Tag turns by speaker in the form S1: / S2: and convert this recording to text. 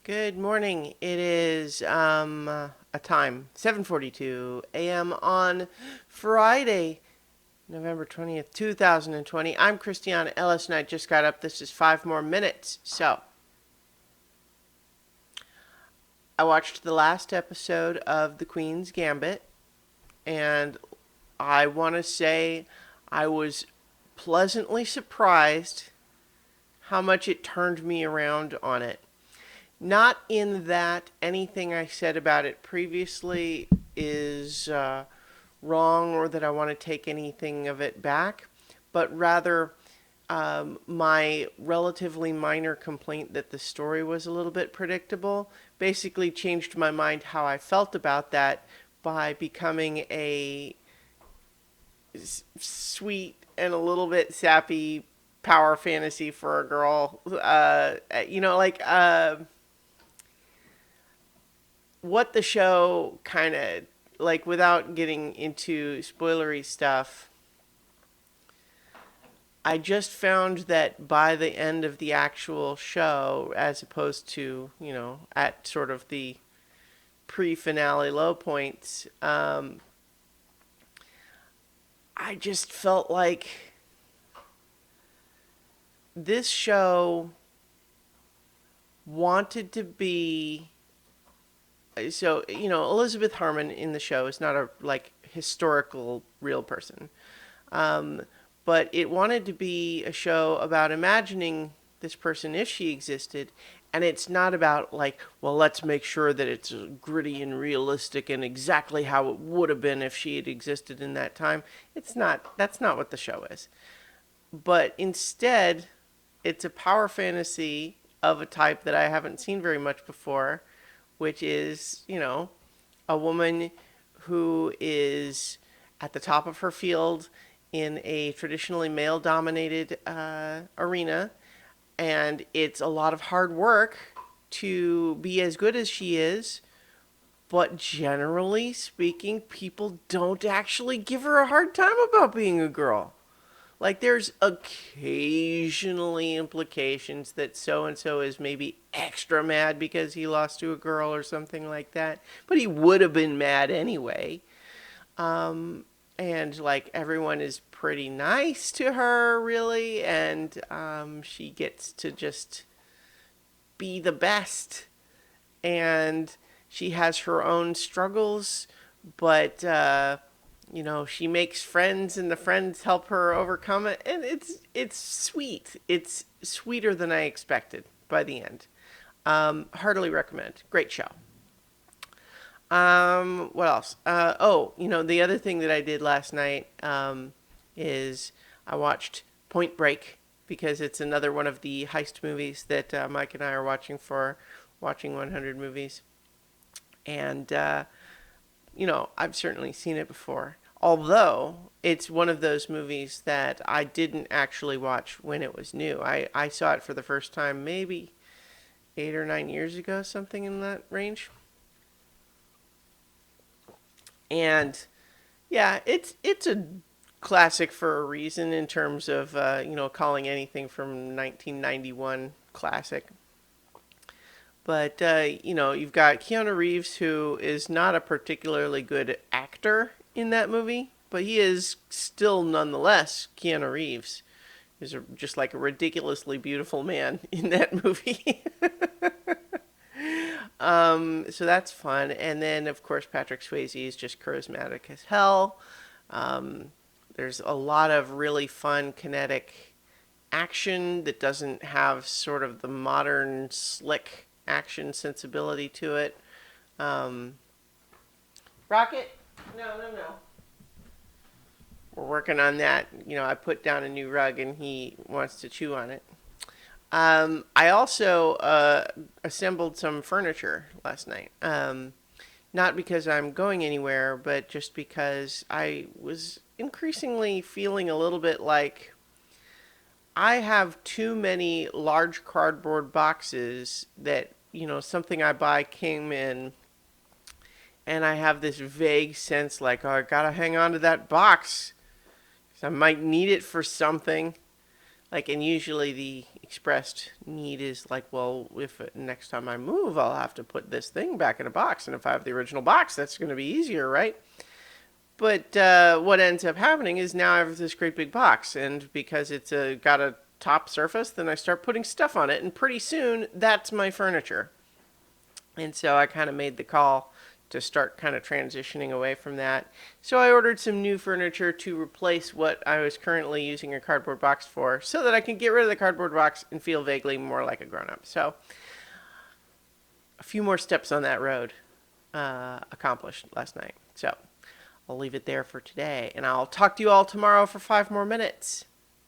S1: Good morning. It is a time 7:42 a.m. on Friday, November 20th, 2020. I'm Christiana Ellis and I just got up. This is 5 more minutes. So, I watched the last episode of The Queen's Gambit and I want to say I was pleasantly surprised how much it turned me around on it. Not in that anything I said about it previously is wrong or that I want to take anything of it back, but rather my relatively minor complaint that the story was a little bit predictable basically changed my mind how I felt about that by becoming a sweet and a little bit sappy power fantasy for a girl. What the show kind of like without getting into spoilery stuff, I just found that by the end of the actual show, as opposed to, at sort of the pre-finale low points, I just felt like this show wanted to be. So, Elizabeth Harmon in the show is not a historical real person. But it wanted to be a show about imagining this person if she existed. And it's not about well, let's make sure that it's gritty and realistic and exactly how it would have been if she had existed in that time. That's not what the show is. But instead, it's a power fantasy of a type that I haven't seen very much before, which is, a woman who is at the top of her field in a traditionally male dominated arena. And it's a lot of hard work to be as good as she is. But generally speaking, people don't actually give her a hard time about being a girl. There's occasionally implications that so and so is maybe extra mad because he lost to a girl or something like that. But he would have been mad anyway. And everyone is pretty nice to her, really. And she gets to just be the best. And she has her own struggles, but she makes friends and the friends help her overcome it, and it's sweet. It's sweeter than I expected by the end. Heartily recommend. Great show. What else? The other thing that I did last night is I watched Point Break because it's another one of the heist movies that Mike and I are watching 100 movies. And I've certainly seen it before. Although it's one of those movies that I didn't actually watch when it was new. I saw it for the first time maybe 8 or 9 years ago, something in that range. And yeah, it's a classic for a reason in terms of calling anything from 1991 classic. But you've got Keanu Reeves, who is not a particularly good actor in that movie, but he is still nonetheless Keanu Reeves. He's just like a ridiculously beautiful man in that movie. So that's fun. And then, of course, Patrick Swayze is just charismatic as hell. There's a lot of really fun kinetic action that doesn't have sort of the modern slick action sensibility to it. Rocket? No, no, no. We're working on that. I put down a new rug and he wants to chew on it. I also assembled some furniture last night. Not because I'm going anywhere, but just because I was increasingly feeling a little bit like I have too many large cardboard boxes that, something I buy came in, and I have this vague sense like, oh, I gotta hang on to that box. 'Cause I might need it for something. And usually the expressed need is like, well, if next time I move, I'll have to put this thing back in a box. And if I have the original box, that's going to be easier, right? But what ends up happening is now I have this great big box. And because it's got a top surface, then I start putting stuff on it. And pretty soon, that's my furniture. And so I kind of made the call to start kind of transitioning away from that. So I ordered some new furniture to replace what I was currently using a cardboard box for, so that I can get rid of the cardboard box and feel vaguely more like a grown-up. So a few more steps on that road accomplished last night. So I'll leave it there for today, and I'll talk to you all tomorrow for 5 more minutes.